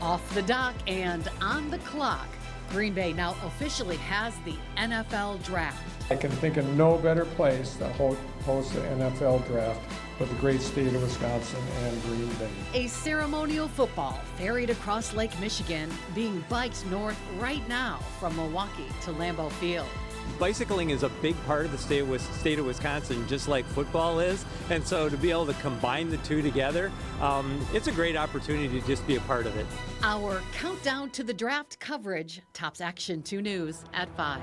Off the dock and on the clock, Green Bay now officially has the NFL Draft. I can think of no better place to host the NFL Draft for the great state of Wisconsin and Green Bay. A ceremonial football ferried across Lake Michigan being biked north right now from Milwaukee to Lambeau Field. Bicycling is a big part of the state of Wisconsin, just like football is. And so to be able to combine the two together, it's a great opportunity to just be a part of it. Our countdown to the draft coverage tops Action 2 News at 5.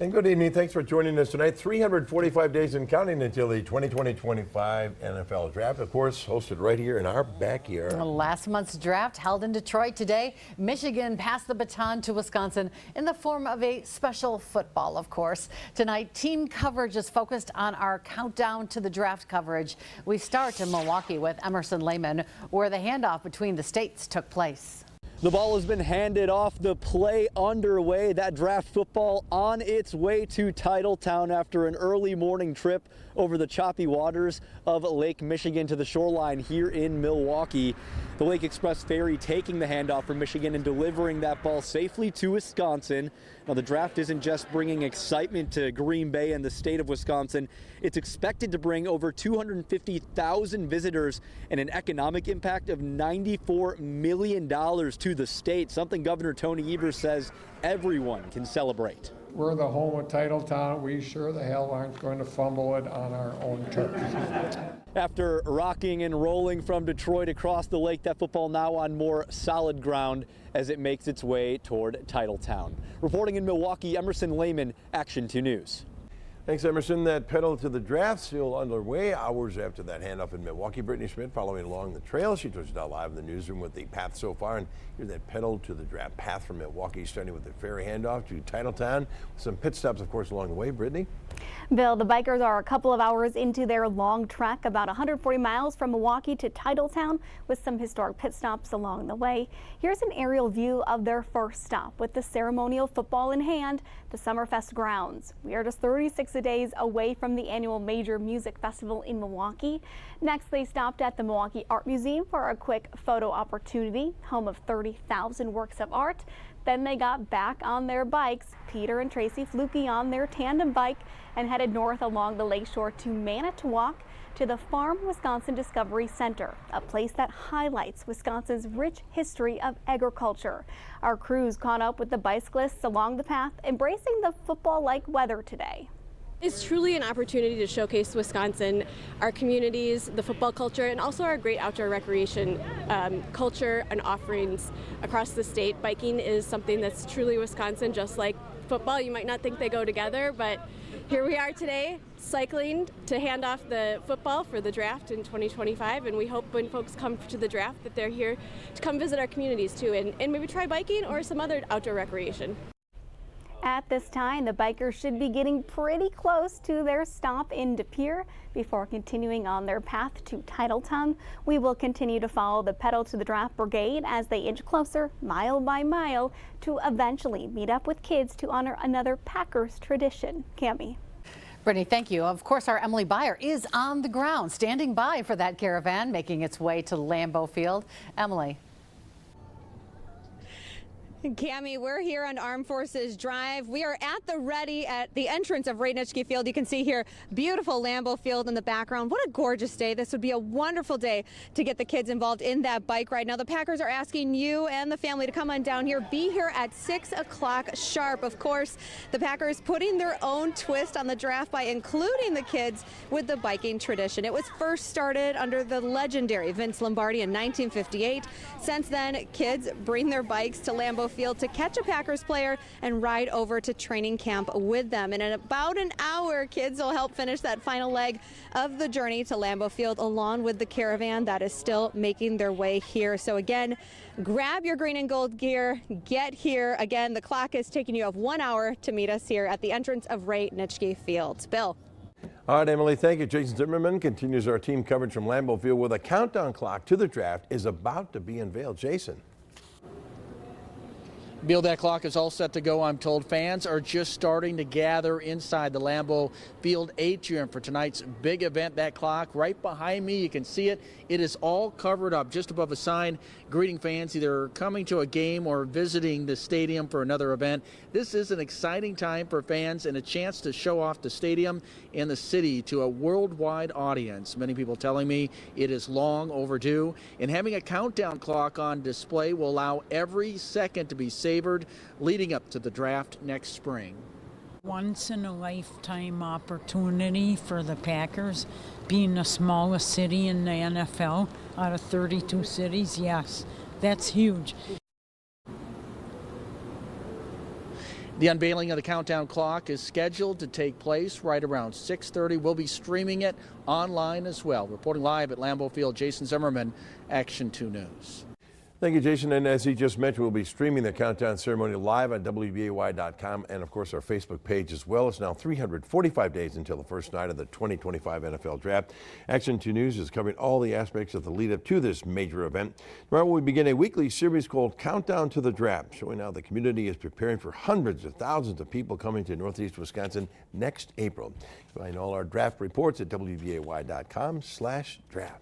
And good evening. Thanks for joining us tonight. 345 days and counting until the 2020-25 NFL Draft, of course, hosted right here in our backyard. Last month's draft held in Detroit today. Michigan passed the baton to Wisconsin in the form of a special football, of course. Tonight, team coverage is focused on our countdown to the draft coverage. We start in Milwaukee with Emerson Lehman, where the handoff between the states took place. The ball has been handed off, the play underway. That draft football on its way to Titletown after an early morning trip over the choppy waters of Lake Michigan to the shoreline here in Milwaukee. The Lake Express ferry taking the handoff from Michigan and delivering that ball safely to Wisconsin. Now, the draft isn't just bringing excitement to Green Bay and the state of Wisconsin. It's expected to bring over 250,000 visitors and an economic impact of $94 million to the state, something Governor Tony Evers says everyone can celebrate. We're the home of Titletown. We sure the hell aren't going to fumble it on our own turf. After rocking and rolling from Detroit across the lake, that football now on more solid ground as it makes its way toward Titletown. Reporting in Milwaukee, Emerson Lehman, Action 2 News. Thanks, Emerson. That pedal to the draft still underway hours after that handoff in Milwaukee. Brittany Schmidt following along the trail. She joins us now live in the newsroom with the path so far. And here's that pedal to the draft path from Milwaukee, starting with the ferry handoff to Titletown. Some pit stops, of course, along the way. Brittany? Bill, the bikers are a couple of hours into their long trek, about 140 miles from Milwaukee to Titletown, with some historic pit stops along the way. Here's an aerial view of their first stop with the ceremonial football in hand, the Summerfest grounds. We are just 36 days away from the annual major music festival in Milwaukee. Next, they stopped at the Milwaukee Art Museum for a quick photo opportunity, home of 30,000 works of art. Then they got back on their bikes. Peter and Tracy Fluke on their tandem bike and headed north along the lakeshore to Manitowoc to the Farm Wisconsin Discovery Center, a place that highlights Wisconsin's rich history of agriculture. Our crews caught up with the bicyclists along the path, embracing the football-like weather today. It's truly an opportunity to showcase Wisconsin, our communities, the football culture, and also our great outdoor recreation culture and offerings across the state. Biking is something that's truly Wisconsin, just like football. You might not think they go together, but here we are today, cycling to hand off the football for the draft in 2025, and we hope when folks come to the draft that they're here to come visit our communities too, and maybe try biking or some other outdoor recreation. At this time, the bikers should be getting pretty close to their stop in De Pere before continuing on their path to Titletown. We will continue to follow the pedal to the draft brigade as they inch closer, mile by mile, to eventually meet up with kids to honor another Packers tradition. Cammie. Brittany, thank you. Of course, our Emily Byer is on the ground, standing by for that caravan making its way to Lambeau Field. Emily. Cammie, we're here on Armed Forces Drive. We are at the ready at the entrance of Ray Nitschke Field. You can see here beautiful Lambeau Field in the background. What a gorgeous day. This would be a wonderful day to get the kids involved in that bike ride. Now the Packers are asking you and the family to come on down here. Be here at 6 o'clock sharp. Of course, the Packers putting their own twist on the draft by including the kids with the biking tradition. It was first started under the legendary Vince Lombardi in 1958. Since then, kids bring their bikes to Lambeau Field to catch a Packers player and ride over to training camp with them. And in about an hour, kids will help finish that final leg of the journey to Lambeau Field along with the caravan that is still making their way here. So again, grab your green and gold gear, get here. Again, the clock is taking you off 1 hour to meet us here at the entrance of Ray Nitschke Field. Bill. All right, Emily, thank you. Jason Zimmerman continues our team coverage from Lambeau Field with a countdown clock to the draft is about to be unveiled. Jason. Bill, that clock is all set to go, I'm told. Fans are just starting to gather inside the Lambeau Field atrium for tonight's big event. That clock right behind me, you can see it. It is all covered up just above a sign greeting fans either coming to a game or visiting the stadium for another event. This is an exciting time for fans and a chance to show off the stadium and the city to a worldwide audience. Many people telling me it is long overdue, and having a countdown clock on display will allow every second to be savored leading up to the draft next spring. Once in a lifetime opportunity for the Packers, being the smallest city in the NFL out of 32 cities. Yes, that's huge. The unveiling of the countdown clock is scheduled to take place right around 6:30. We'll be streaming it online as well. Reporting live at Lambeau Field, Jason Zimmerman, Action 2 News. Thank you, Jason. And as he just mentioned, we'll be streaming the countdown ceremony live on WBAY.com and, of course, our Facebook page as well. It's now 345 days until the first night of the 2025 NFL Draft. Action 2 News is covering all the aspects of the lead-up to this major event. Tomorrow we begin a weekly series called Countdown to the Draft, showing how the community is preparing for hundreds of thousands of people coming to Northeast Wisconsin next April. Find all our draft reports at WBAY.com/draft.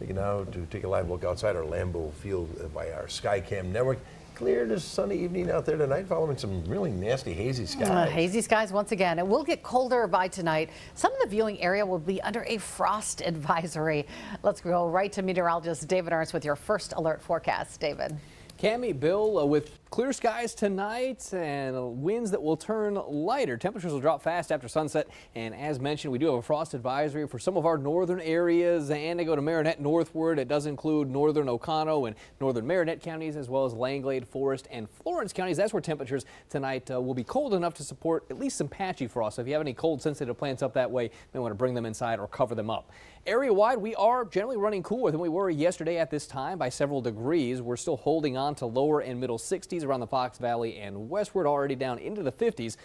Now to take a live look outside our Lambeau Field by our Skycam network. Clear this sunny evening out there tonight, following some really nasty hazy skies. Hazy skies once again. It will get colder by tonight. Some of the viewing area will be under a frost advisory. Let's go right to meteorologist David Ernst with your first alert forecast. David. Cammie, Bill, with clear skies tonight and winds that will turn lighter. Temperatures will drop fast after sunset. And as mentioned, we do have a frost advisory for some of our northern areas. And to go to Marinette northward, it does include northern Oconto and northern Marinette counties, as well as Langlade, Forest, and Florence counties. That's where temperatures tonight will be cold enough to support at least some patchy frost. So if you have any cold sensitive plants up that way, you may want to bring them inside or cover them up. Area-wide, we are generally running cooler than we were yesterday at this time by several degrees. We're still holding on to lower and middle 60s around the Fox Valley and westward, already down into the 50s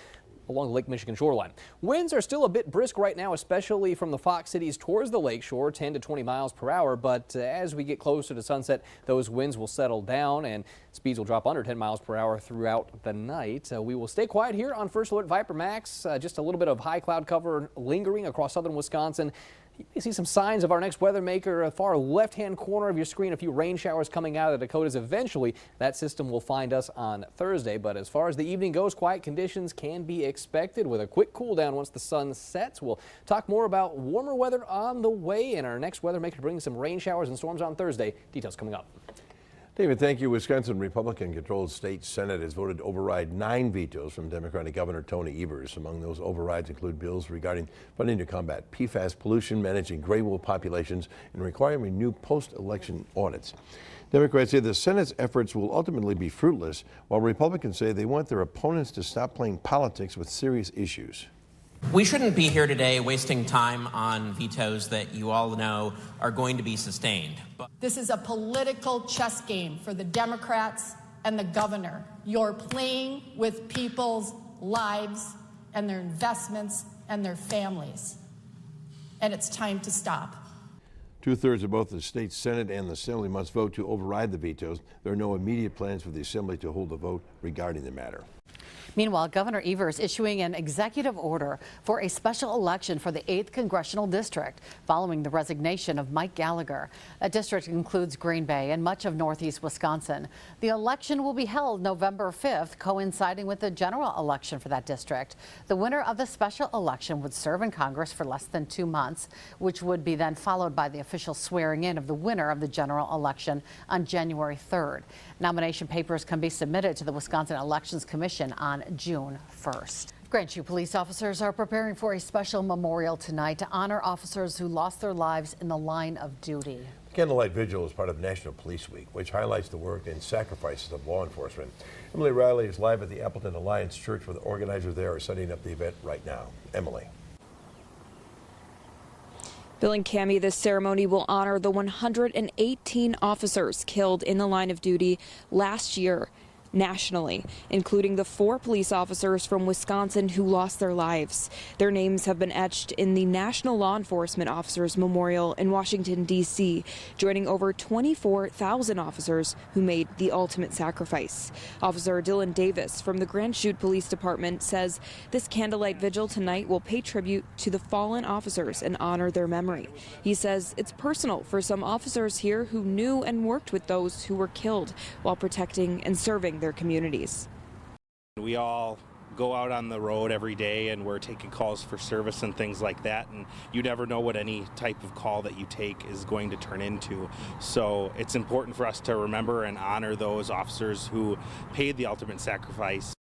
along the Lake Michigan shoreline. Winds are still a bit brisk right now, especially from the Fox cities towards the lake shore, 10 to 20 miles per hour. But as we get closer to sunset, those winds will settle down and speeds will drop under 10 miles per hour throughout the night. We will stay quiet here on First Alert Viper Max. Just a little bit of high cloud cover lingering across southern Wisconsin. You see some signs of our next weather maker, far left-hand corner of your screen, a few rain showers coming out of the Dakotas. Eventually, that system will find us on Thursday. But as far as the evening goes, quiet conditions can be expected with a quick cool down once the sun sets. We'll talk more about warmer weather on the way, and our next weather maker brings some rain showers and storms on Thursday. Details coming up. David, thank you. Wisconsin Republican-controlled state Senate has voted to override 9 vetoes from Democratic Governor Tony Evers. Among those overrides include bills regarding funding to combat PFAS pollution, managing gray wolf populations, and requiring new post-election audits. Democrats say the Senate's efforts will ultimately be fruitless, while Republicans say they want their opponents to stop playing politics with serious issues. We shouldn't be here today wasting time on vetoes that you all know are going to be sustained. This is a political chess game for the Democrats and the governor. You're playing with people's lives and their investments and their families. And it's time to stop. 2/3 of both the state Senate and the Assembly must vote to override the vetoes. There are no immediate plans for the Assembly to hold a vote regarding the matter. Meanwhile, Governor Evers issuing an executive order for a special election for the 8th Congressional District following the resignation of Mike Gallagher. That district includes Green Bay and much of northeast Wisconsin. The election will be held November 5th, coinciding with the general election for that district. The winner of the special election would serve in Congress for less than 2 months, which would be then followed by the official swearing in of the winner of the general election on January 3rd. Nomination papers can be submitted to the Wisconsin Elections Commission on June 1st. Grand Chute police officers are preparing for a special memorial tonight to honor officers who lost their lives in the line of duty. Candlelight Vigil is part of National Police Week, which highlights the work and sacrifices of law enforcement. Emily Riley is live at the Appleton Alliance Church, where the organizers there are setting up the event right now. Emily. Bill and Cammie, this ceremony will honor the 118 officers killed in the line of duty last year. nationally, including the 4 police officers from Wisconsin who lost their lives. Their names have been etched in the National Law Enforcement Officers Memorial in Washington, D.C., joining over 24,000 officers who made the ultimate sacrifice. Officer Dylan Davis from the Grand Chute Police Department says this candlelight vigil tonight will pay tribute to the fallen officers and honor their memory. He says it's personal for some officers here who knew and worked with those who were killed while protecting and serving their communities. We all go out on the road every day and we're taking calls for service and things like that, and you never know what any type of call that you take is going to turn into. So it's important for us to remember and honor those officers who paid the ultimate sacrifice.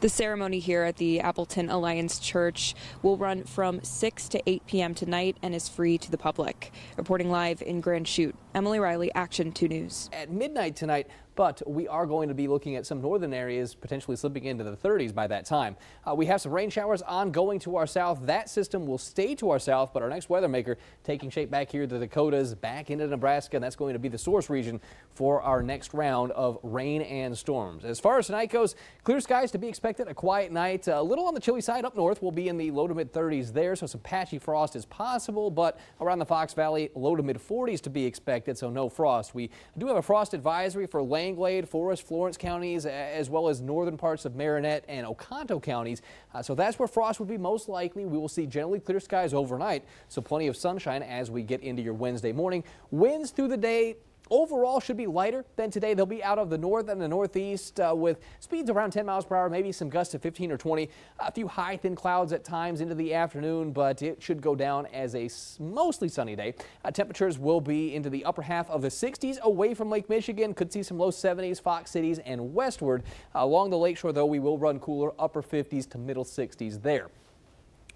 The ceremony here at the Appleton Alliance Church will run from 6 to 8 p.m. tonight and is free to the public. Reporting live in Grand Chute, Emily Riley, Action 2 News. At midnight tonight, but we are going to be looking at some northern areas potentially slipping into the 30s by that time. We have some rain showers ongoing to our south. That system will stay to our south, but our next weather maker taking shape back here to the Dakotas, back into Nebraska, and that's going to be the source region for our next round of rain and storms. As far as tonight goes, clear skies to be expected, a quiet night. A little on the chilly side up north. We'll be in the low to mid 30s there, so some patchy frost is possible, but around the Fox Valley, low to mid 40s to be expected, so no frost. We do have a frost advisory for Langlade, Forest, Florence counties, as well as northern parts of Marinette and Oconto counties. So that's where frost would be most likely. We will see generally clear skies overnight, so plenty of sunshine as we get into your Wednesday morning. Winds through the day overall should be lighter than today. They'll be out of the north and the northeast with speeds around 10 miles per hour, maybe some gusts of 15 or 20. A few high thin clouds at times into the afternoon, but it should go down as a mostly sunny day. Temperatures will be into the upper half of the 60s away from Lake Michigan. Could see some low 70s, Fox Cities and westward. Along the lakeshore, though, we will run cooler, upper 50s to middle 60s there.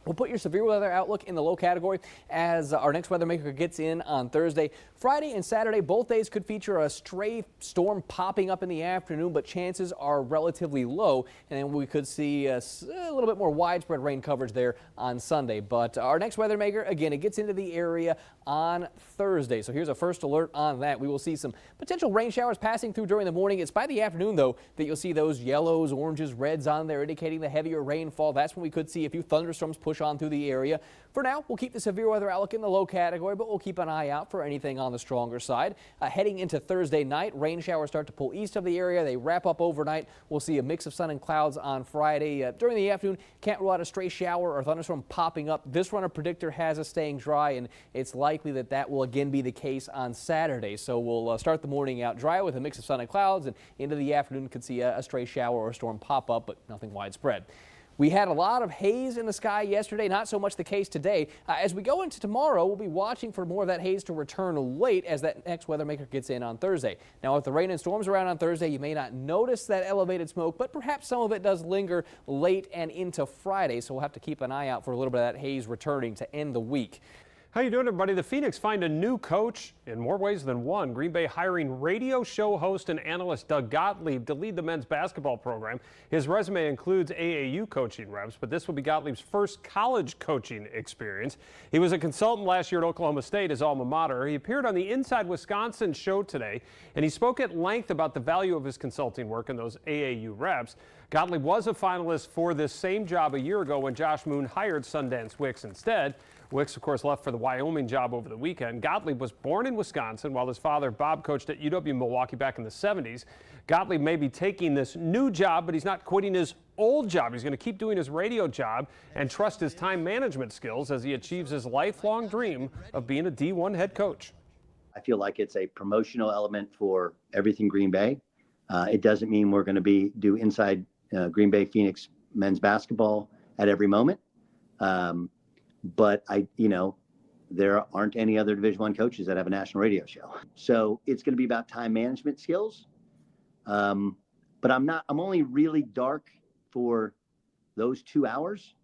We'll put your severe weather outlook in the low category as our next weather maker gets in on Thursday. Friday and Saturday, both days could feature a stray storm popping up in the afternoon, but chances are relatively low. And then we could see a little bit more widespread rain coverage there on Sunday. But our next weather maker, again, it gets into the area on Thursday. So here's a first alert on that. We will see some potential rain showers passing through during the morning. It's by the afternoon, though, that you'll see those yellows, oranges, reds on there indicating the heavier rainfall. That's when we could see a few thunderstorms push on through the area. For now, we'll keep the severe weather outlook in the low category, but we'll keep an eye out for anything on the stronger side. Heading into Thursday night, rain showers start to pull east of the area. They wrap up overnight. We'll see a mix of sun and clouds on Friday. During the afternoon, can't rule out a stray shower or thunderstorm popping up. This runner predictor has us staying dry, and it's likely that that will again be the case on Saturday. So we'll start the morning out dry with a mix of sun and clouds, and into the afternoon could see a stray shower or a storm pop up, but nothing widespread. We had a lot of haze in the sky yesterday, not so much the case today. As we go into tomorrow, we'll be watching for more of that haze to return late as that next weather maker gets in on Thursday. Now, with the rain and storms around on Thursday, you may not notice that elevated smoke, but perhaps some of it does linger late and into Friday, so we'll have to keep an eye out for a little bit of that haze returning to end the week. How you doing, everybody? The Phoenix find a new coach in more ways than one. Green Bay hiring radio show host and analyst Doug Gottlieb to lead the men's basketball program. His resume includes AAU coaching reps, but this will be Gottlieb's first college coaching experience. He was a consultant last year at Oklahoma State, his alma mater. He appeared on the Inside Wisconsin show today, and he spoke at length about the value of his consulting work and those AAU reps. Gottlieb was a finalist for this same job a year ago when Josh Moon hired Sundance Wicks instead. Wicks, of course, left for the Wyoming job over the weekend. Gottlieb was born in Wisconsin while his father, Bob, coached at UW-Milwaukee back in the 70s. Gottlieb may be taking this new job, but he's not quitting his old job. He's going to keep doing his radio job and trust his time management skills as he achieves his lifelong dream of being a D1 head coach. I feel like it's a promotional element for everything Green Bay. It doesn't mean we're going to do inside Green Bay Phoenix men's basketball at every moment. But there aren't any other Division I coaches that have a national radio show. So it's going to be about time management skills. But I'm only really dark for those 2 hours.